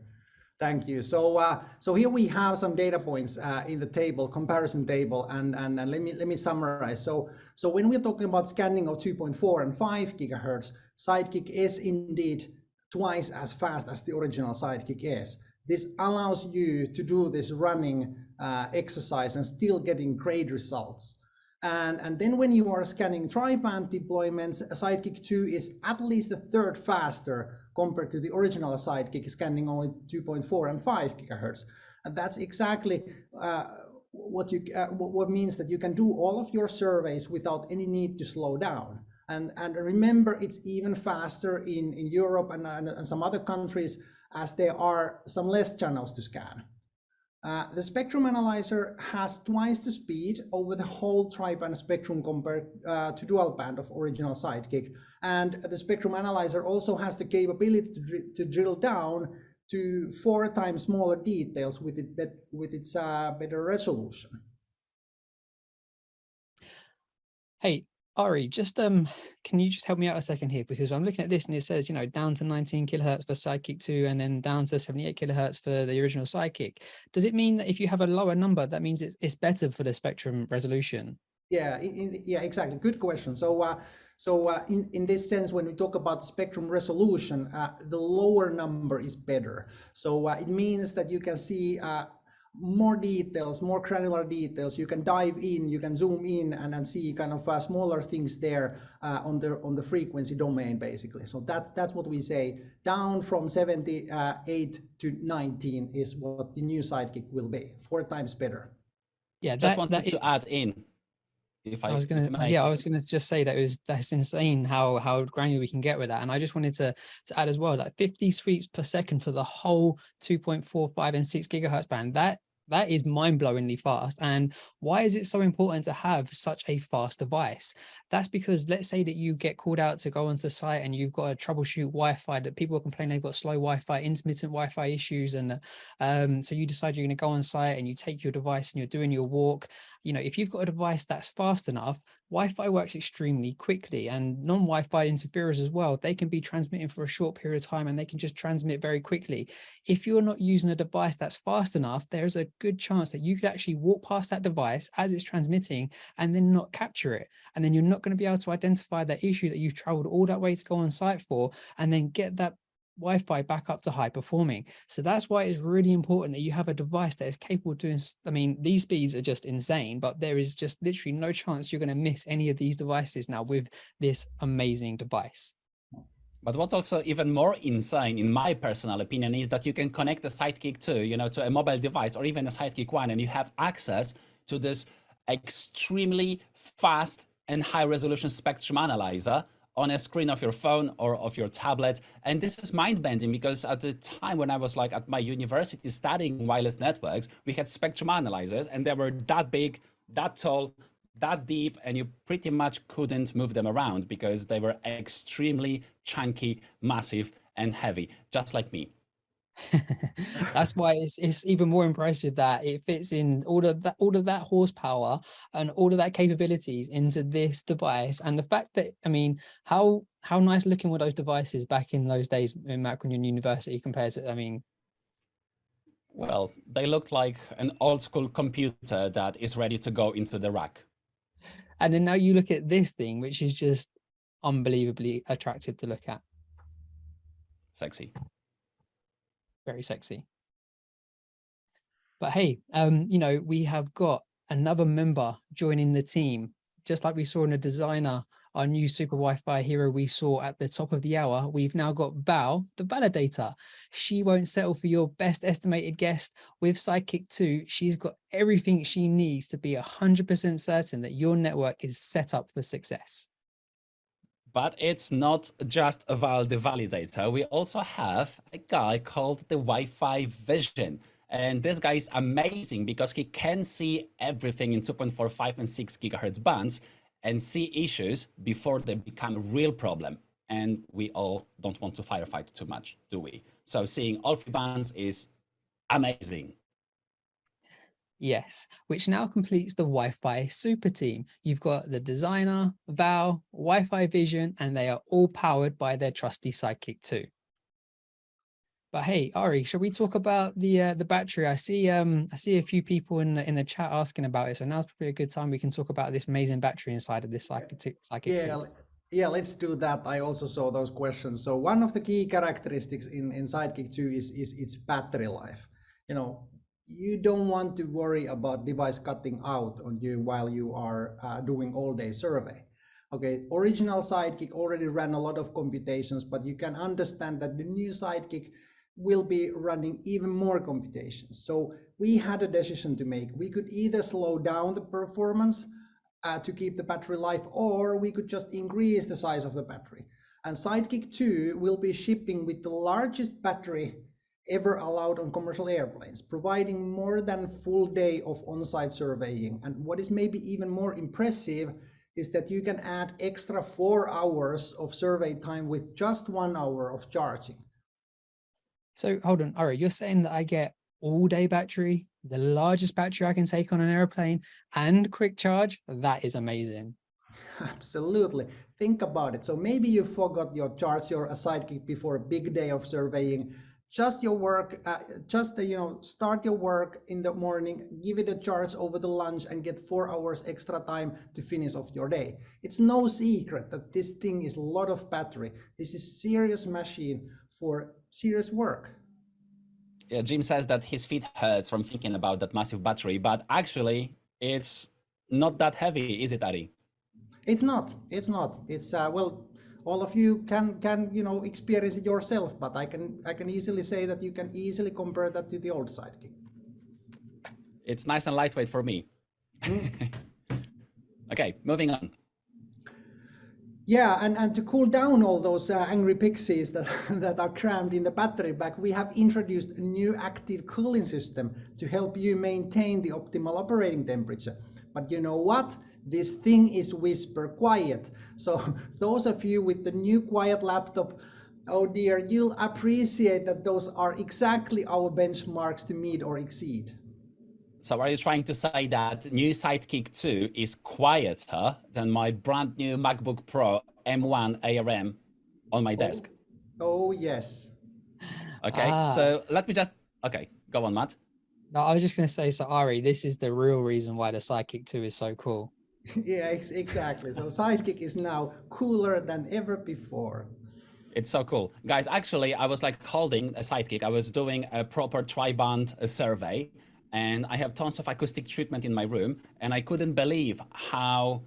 Thank you. So here we have some data points in the table, comparison table, and let me summarize. So when we're talking about scanning of 2.4 and 5 gigahertz, Sidekick is indeed twice as fast as the original Sidekick is. This allows you to do this running exercise and still getting great results. And then when you are scanning tri-band deployments, Sidekick 2 is at least a third faster compared to the original Sidekick, scanning only 2.4 and 5 gigahertz. And that's exactly what means that you can do all of your surveys without any need to slow down. And remember, it's even faster in Europe and some other countries, as there are some less channels to scan. The spectrum analyzer has twice the speed over the whole tri-band spectrum compared to dual band of original Sidekick. And the spectrum analyzer also has the capability to drill down to 4 times smaller details with its better resolution. Hey, Ari, just can you just help me out a second here, because I'm looking at this and it says, you know, down to 19 kilohertz for Sidekick 2 and then down to 78 kilohertz for the original Sidekick. Does it mean that if you have a lower number, that means it's better for the spectrum resolution? Yeah, yeah, exactly. Good question. So in this sense, when we talk about spectrum resolution, the lower number is better. So it means that you can see more details, more granular details. You can dive in, you can zoom in and see kind of smaller things there on the frequency domain, basically. So that's what we say. Down from 78 to 19 is what the new Sidekick will be. 4 times better. Yeah, Just wanted to add in. I was gonna just say that's insane how granular we can get with that. And I just wanted to add as well, like 50 sweeps per second for the whole 2.4, 5, and 6 gigahertz band. That is mind-blowingly fast. And why is it so important to have such a fast device? That's because let's say that you get called out to go onto site and you've got to troubleshoot Wi-Fi, that people are complaining they've got slow Wi-Fi, intermittent Wi-Fi issues. And so you decide you're going to go on site and you take your device and you're doing your walk. You know, if you've got a device that's fast enough, Wi-Fi works extremely quickly, and non-Wi-Fi interferers as well. They can be transmitting for a short period of time and they can just transmit very quickly. If you're not using a device that's fast enough, there's a good chance that you could actually walk past that device as it's transmitting and then not capture it. And then you're not going to be able to identify that issue that you've traveled all that way to go on site for, and then get that Wi-Fi back up to high performing. So that's why it's really important that you have a device that is capable of doing, I mean, these speeds are just insane, but there is just literally no chance you're going to miss any of these devices now with this amazing device. But what's also even more insane, in my personal opinion, is that you can connect a Sidekick 2, you know, to a mobile device or even a Sidekick 1, and you have access to this extremely fast and high resolution spectrum analyzer on a screen of your phone or of your tablet. And this is mind-bending, because at the time when I was like at my university studying wireless networks, we had spectrum analyzers and they were that big, that tall, that deep, and you pretty much couldn't move them around because they were extremely chunky, massive, and heavy, just like me. That's why it's even more impressive that it fits in all of that horsepower and all of that capabilities into this device. And the fact that, I mean, how nice looking were those devices back in those days in Macron University compared to, I mean, well, they looked like an old school computer that is ready to go into the rack. And then now you look at this thing, which is just unbelievably attractive to look at. Sexy. Very sexy. But hey, you know, we have got another member joining the team, just like we saw in a designer, our new super Wi-Fi hero we saw at the top of the hour. We've now got Bao, the validator. She won't settle for your best estimated guess. With Sidekick 2, she's got everything she needs to be 100% certain that your network is set up for success. But it's not just Val the validator. We also have a guy called the Wi-Fi Vision. And this guy is amazing because he can see everything in 2.4, 5, and 6 gigahertz bands and see issues before they become a real problem. And we all don't want to firefight too much, do we? So seeing all 3 bands is amazing. Yes, which now completes the Wi-Fi super team. You've got the designer, Val, Wi-Fi Vision, and they are all powered by their trusty Sidekick 2. But hey, Ari, shall we talk about the battery? I see a few people in the chat asking about it, so now's probably a good time we can talk about this amazing battery inside of this Sidekick 2. Yeah, let's do that. I also saw those questions. So one of the key characteristics in Sidekick 2 is its battery life. You know, you don't want to worry about device cutting out on you while you are doing all-day survey. Okay, original Sidekick already ran a lot of computations, but you can understand that the new Sidekick will be running even more computations. So we had a decision to make. We could either slow down the performance to keep the battery life, or we could just increase the size of the battery. And Sidekick 2 will be shipping with the largest battery ever allowed on commercial airplanes, providing more than a full day of on-site surveying. And what is maybe even more impressive is that you can add extra 4 hours of survey time with just 1 hour of charging. So hold on, Ari, you're saying that I get all-day battery, the largest battery I can take on an airplane, and quick charge? That is amazing. Absolutely. Think about it. So maybe you forgot your charge your Sidekick before a big day of surveying. Just your work, start your work in the morning, give it a charge over the lunch, and get 4 hours extra time to finish off your day. It's no secret that this thing is a lot of battery. This is serious machine for serious work. Yeah, Jim says that his feet hurts from thinking about that massive battery, but actually it's not that heavy, is it, Ari? It's not. It's well, all of you can experience it yourself, but I can easily say that you can easily compare that to the old Sidekick. It's nice and lightweight for me. Okay, moving on. Yeah, and to cool down all those angry pixies that are crammed in the battery pack, we have introduced a new active cooling system to help you maintain the optimal operating temperature. But you know what? This thing is whisper quiet. So those of you with the new quiet laptop, oh dear, you'll appreciate that those are exactly our benchmarks to meet or exceed. So are you trying to say that new Sidekick 2 is quieter than my brand new MacBook Pro M1 ARM on my desk? Oh yes. Okay, so let me just, okay, go on, Matt. No, I was just going to say, so Ari, this is the real reason why the Sidekick 2 is so cool. Yeah, exactly. So Sidekick is now cooler than ever before. It's so cool. Guys, actually, I was like holding a Sidekick. I was doing a proper tri-band survey, and I have tons of acoustic treatment in my room, and I couldn't believe how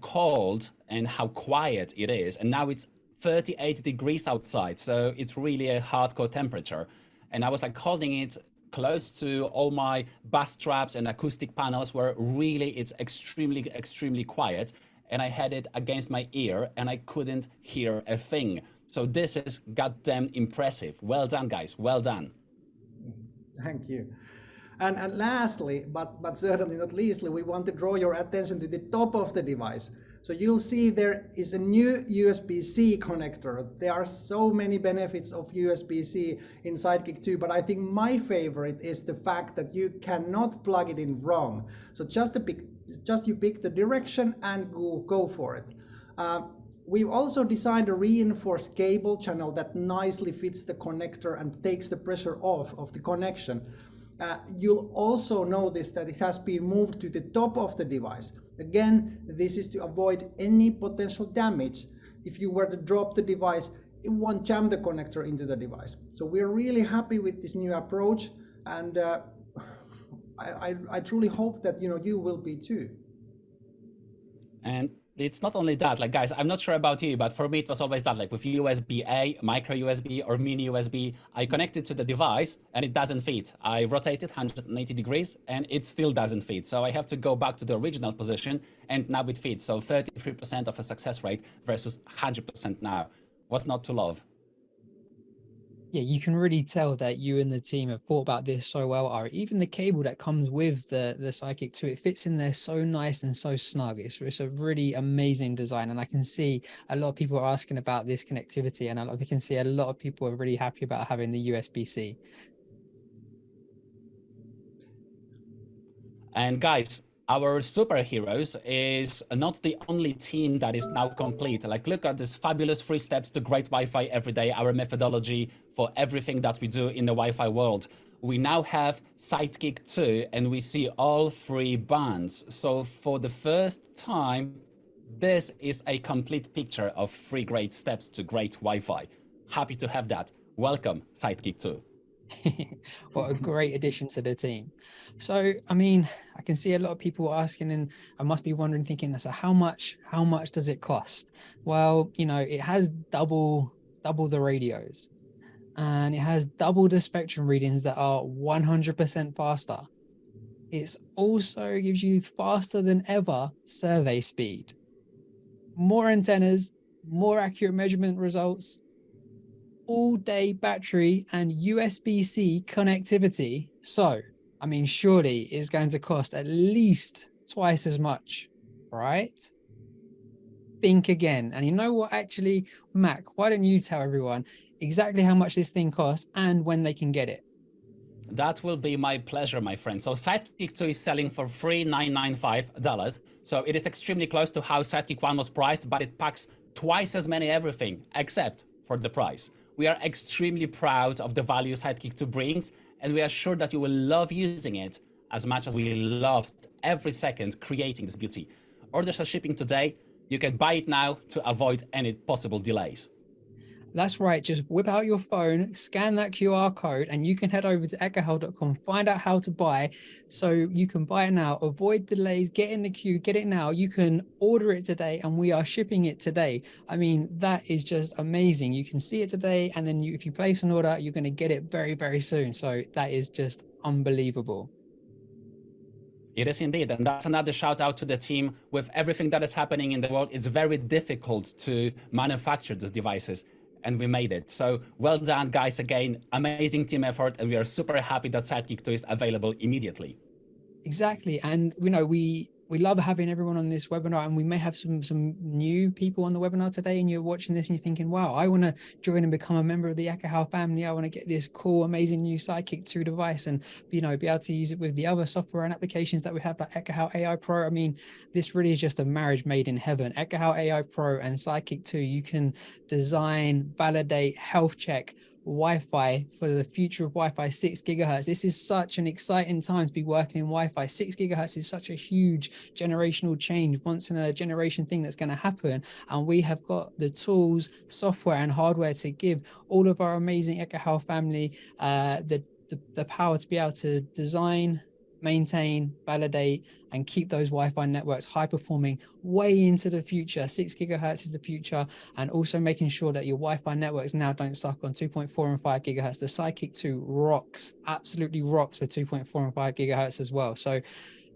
cold and how quiet it is. And now it's 38 degrees outside, so it's really a hardcore temperature. And I was like holding it close to all my bass traps and acoustic panels where really it's extremely quiet. And I had it against my ear and I couldn't hear a thing. So this is goddamn impressive. Well done, guys. Well done. Thank you. And lastly, but certainly not leastly, we want to draw your attention to the top of the device. So you'll see there is a new USB-C connector. There are so many benefits of USB-C in Sidekick 2, but I think my favorite is the fact that you cannot plug it in wrong. So just you pick the direction and go for it. We've also designed a reinforced cable channel that nicely fits the connector and takes the pressure off of the connection. You'll also notice that it has been moved to the top of the device. Again, this is to avoid any potential damage. If you were to drop the device, it won't jam the connector into the device. So we're really happy with this new approach, and I truly hope that you will be too. And it's not only that, like guys, I'm not sure about you, but for me it was always that, like with USB-A, micro USB or mini USB, I connect it to the device and it doesn't fit. I rotate it 180 degrees and it still doesn't fit. So I have to go back to the original position and now it fits. So 33% of a success rate versus 100% now. What's not to love? Yeah, you can really tell that you and the team have thought about this so well, Ari. Even the cable that comes with the Sidekick 2, it fits in there so nice and so snug. It's a really amazing design, and I can see a lot of people are asking about this connectivity, and we can see a lot of people are really happy about having the USB-C. And guys, our superheroes is not the only team that is now complete. Like, look at this fabulous 3 steps to great Wi-Fi every day, our methodology for everything that we do in the Wi-Fi world. We now have Sidekick 2, and we see all 3 bands. So for the first time, this is a complete picture of 3 great steps to great Wi-Fi. Happy to have that. Welcome, Sidekick 2. What a great addition to the team. So, I mean, I can see a lot of people asking, and I must be wondering, thinking, so how much does it cost? Well, you know, it has double the radios, and it has double the spectrum readings that are 100% faster. It's also gives you faster than ever survey speed, more antennas, more accurate measurement results, all-day battery, and USB-C connectivity. So, I mean, surely it's going to cost at least twice as much, right? Think again. And you know what, actually, Mac, why don't you tell everyone exactly how much this thing costs and when they can get it? That will be my pleasure, my friend. So Sidekick 2 is selling for $3,995. So it is extremely close to how Sidekick 1 was priced, but it packs twice as many everything, except for the price. We are extremely proud of the value Sidekick 2 brings, and we are sure that you will love using it as much as we loved every second creating this beauty. Orders are shipping today. You can buy it now to avoid any possible delays. That's right. Just whip out your phone, scan that QR code, and you can head over to ekahau.com, find out how to buy. So you can buy it now, avoid delays, get in the queue, get it now. You can order it today, and we are shipping it today. I mean, that is just amazing. You can see it today, and then if you place an order, you're going to get it very, very soon. So that is just unbelievable. It is indeed, and that's another shout out to the team. With everything that is happening in the world, it's very difficult to manufacture these devices. And we made it. So well done, guys. Again, amazing team effort. And we are super happy that Sidekick 2 is available immediately. Exactly. And you know, we love having everyone on this webinar, and we may have some new people on the webinar today, and you're watching this and you're thinking, wow, I want to join and become a member of the Ekahau family. I want to get this cool, amazing new Sidekick 2 device and, you know, be able to use it with the other software and applications that we have, like Ekahau AI Pro. I mean, this really is just a marriage made in heaven. Ekahau AI Pro and Sidekick 2, you can design, validate, health check, Wi-Fi for the future of Wi-Fi 6 gigahertz. This is such an exciting time to be working in Wi-Fi. 6 gigahertz is such a huge generational change, once in a generation thing that's going to happen. And we have got the tools, software and hardware to give all of our amazing Ekahau family the power to be able to design, maintain, validate, and keep those Wi-Fi networks high performing way into the future. 6 gigahertz is the future, and also making sure that your Wi-Fi networks now don't suck on 2.4 and 5 gigahertz. The Sidekick 2 rocks, absolutely rocks for 2.4 and 5 gigahertz as well. So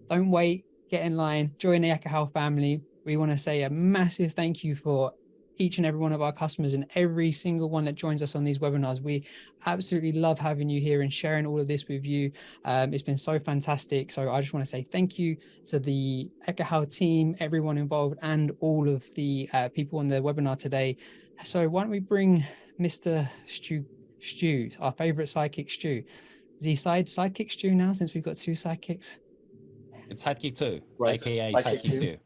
don't wait, get in line, join the Ekahau family. We want to say a massive thank you for each and every one of our customers and every single one that joins us on these webinars. We absolutely love having you here and sharing all of this with you. It's been so fantastic. So I just want to say thank you to the Ekahau team, everyone involved, and all of the people on the webinar today. So why don't we bring Mr. Stu, our favorite Sidekick Stu. Is he Sidekick Stu now, since we've got 2 sidekicks? It's Sidekick 2, right. aka Sidekick 2.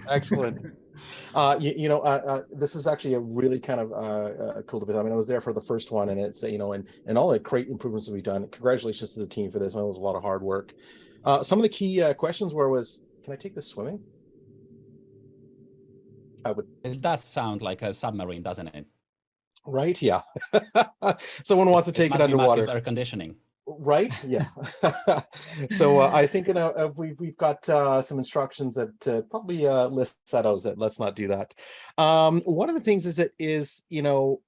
Excellent. This is actually a really kind of cool device. I mean, I was there for the first one, and it's, you know, and all the great improvements that we've done. Congratulations to the team for this. I know it was a lot of hard work. Some of the key questions was, can I take this swimming? I would. It does sound like a submarine, doesn't it? Right? Yeah. Someone wants to take it underwater. Air conditioning. Right? Yeah. So I think we've got some instructions that probably list that out. Let's not do that. One of the things is you know,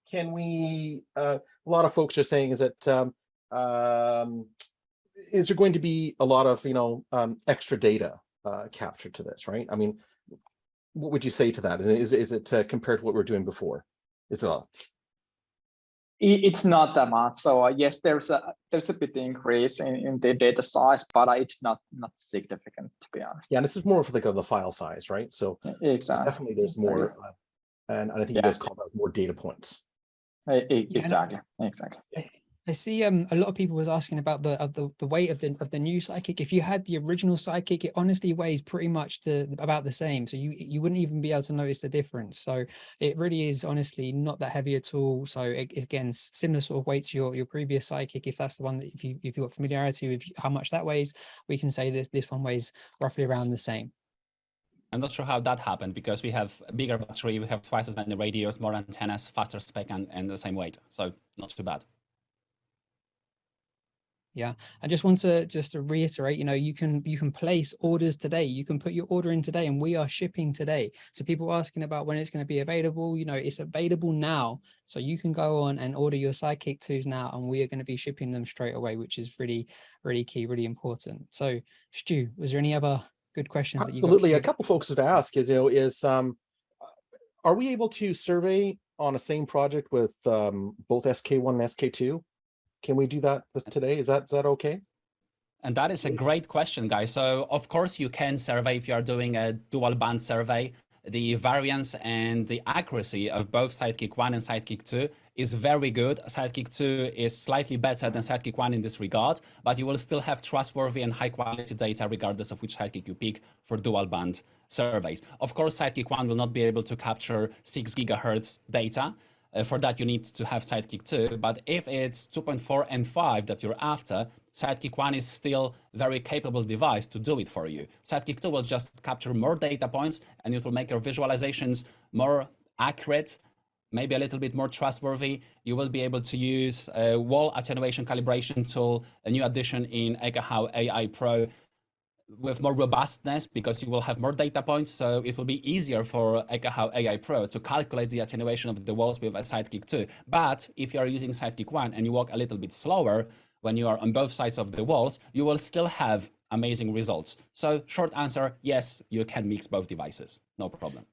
can we? A lot of folks are saying is that is there going to be a lot of, you know, extra data captured to this? Right? I mean, what would you say to that? Is it compared to what we're doing before? Is it all? It's not that much. So yes, there's a bit increase in the data size, but it's not significant, to be honest. Yeah, and this is more for the file size, right? So exactly, definitely there's more, and I think you guys call that more data points. Exactly. I see a lot of people was asking about the weight of the new Sidekick. If you had the original Sidekick, it honestly weighs pretty much about the same. So you wouldn't even be able to notice the difference. So it really is honestly not that heavy at all. So again, similar sort of weight to your previous Sidekick. If that's the one that if you've got familiarity with how much that weighs, we can say that this one weighs roughly around the same. I'm not sure how that happened because we have a bigger battery, we have twice as many radios, more antennas, faster spec, and the same weight. So not too bad. Yeah, I just want to reiterate, you can place orders today. You can put your order in today, and we are shipping today. So people asking about when it's going to be available, it's available now. So you can go on and order your Sidekick 2s now, and we are going to be shipping them straight away, which is really, really key, really important. So Stu, was there any other good questions that you got? Absolutely, a couple folks would ask is, are we able to survey on a same project with both SK1 and SK2? Can we do that today? Is that okay? And that is a great question, guys. So of course you can survey if you are doing a dual band survey. The variance and the accuracy of both Sidekick 1 and Sidekick 2 is very good. Sidekick 2 is slightly better than Sidekick 1 in this regard, but you will still have trustworthy and high quality data regardless of which Sidekick you pick for dual band surveys. Of course, Sidekick 1 will not be able to capture 6 gigahertz data. For that, you need to have Sidekick 2, but if it's 2.4 and 5 that you're after, Sidekick 1 is still a very capable device to do it for you. Sidekick 2 will just capture more data points and it will make your visualizations more accurate, maybe a little bit more trustworthy. You will be able to use a wall attenuation calibration tool, a new addition in Ekahau AI Pro, with more robustness because you will have more data points, so it will be easier for Ekahau AI Pro to calculate the attenuation of the walls with a Sidekick 2. But if you are using Sidekick 1 and you walk a little bit slower when you are on both sides of the walls, you will still have amazing results. So short answer, yes, you can mix both devices, no problem.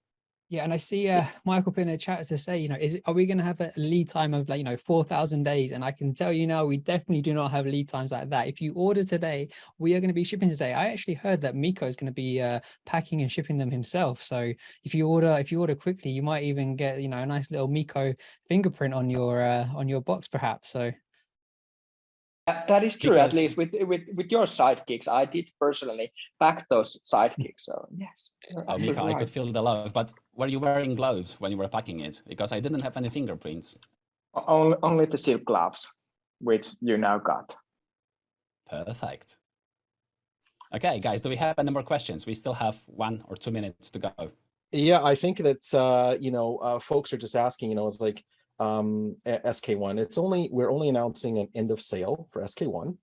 Yeah, and I see Michael put in the chat to say, are we going to have a lead time of 4,000 days? And I can tell you now, we definitely do not have lead times like that. If you order today, we are going to be shipping today. I actually heard that Miko is going to be packing and shipping them himself. So if you order quickly, you might even get a nice little Miko fingerprint on your box, perhaps. So. That is true, at least with your Sidekicks. I did personally pack those Sidekicks, so yes. Oh, Mika, right. I could feel the love, but were you wearing gloves when you were packing it? Because I didn't have any fingerprints. Only the silk gloves, which you now got. Perfect. Okay, guys, do we have any more questions? We still have 1 or 2 minutes to go. Yeah, I think that, folks are just asking, it's like, SK1, we're only announcing an end of sale for SK1,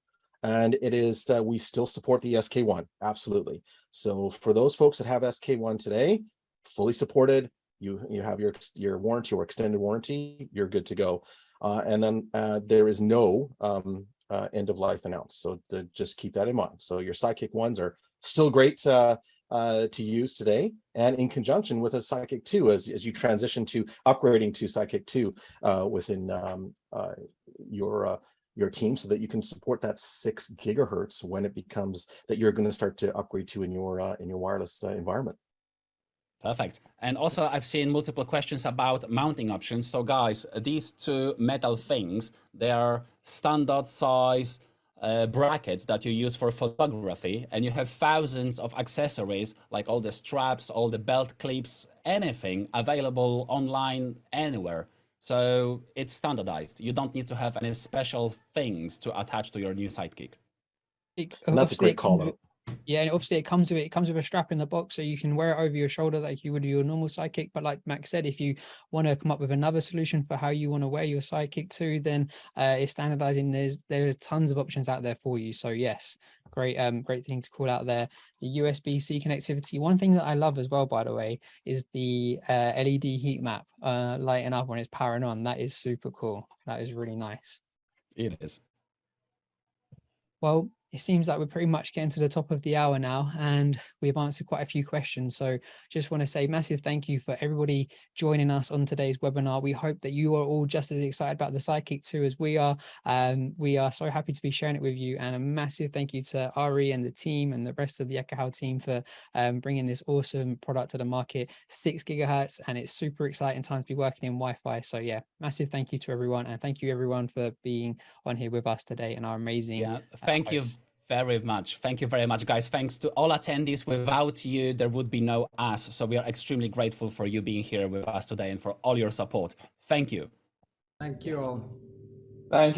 and it is we still support the SK1, absolutely. So for those folks that have SK1 today, fully supported, you have your warranty or extended warranty, you're good to go. And then there is no end of life announced, so just keep that in mind. So your Sidekick 1s are still great to use today, and in conjunction with a Sidekick 2 as you transition to upgrading to Sidekick 2 within your team, so that you can support that 6 gigahertz when it becomes that you're going to start to upgrade to in your wireless environment. Perfect. And also I've seen multiple questions about mounting options. So guys, these 2 metal things, they are standard size brackets that you use for photography, and you have thousands of accessories like all the straps, all the belt clips, anything available online anywhere. So it's standardized. You don't need to have any special things to attach to your new Sidekick. And that's a great call out. Yeah, and obviously it comes with a strap in the box, so you can wear it over your shoulder like you would your normal Sidekick. But like Max said, if you want to come up with another solution for how you want to wear your Sidekick 2, then it's standardizing. There's tons of options out there for you. So yes, great thing to call out there. The USB-C connectivity. One thing that I love as well, by the way, is the LED heat map lighting up when it's powering on. That is super cool. That is really nice. It is. Well, it seems like we're pretty much getting to the top of the hour now, and we've answered quite a few questions. So just want to say massive thank you for everybody joining us on today's webinar. We hope that you are all just as excited about the Sidekick 2 as we are. We are so happy to be sharing it with you, and a massive thank you to Ari and the team and the rest of the Ekahau team for bringing this awesome product to the market. 6 gigahertz, and it's super exciting time to be working in Wi-Fi. So yeah, massive thank you to everyone, and thank you everyone for being on here with us today and our amazing thank you very much. Thank you very much, guys. Thanks to all attendees. Without you, there would be no us. So we are extremely grateful for you being here with us today and for all your support. Thank you. Thank you all. Thank you.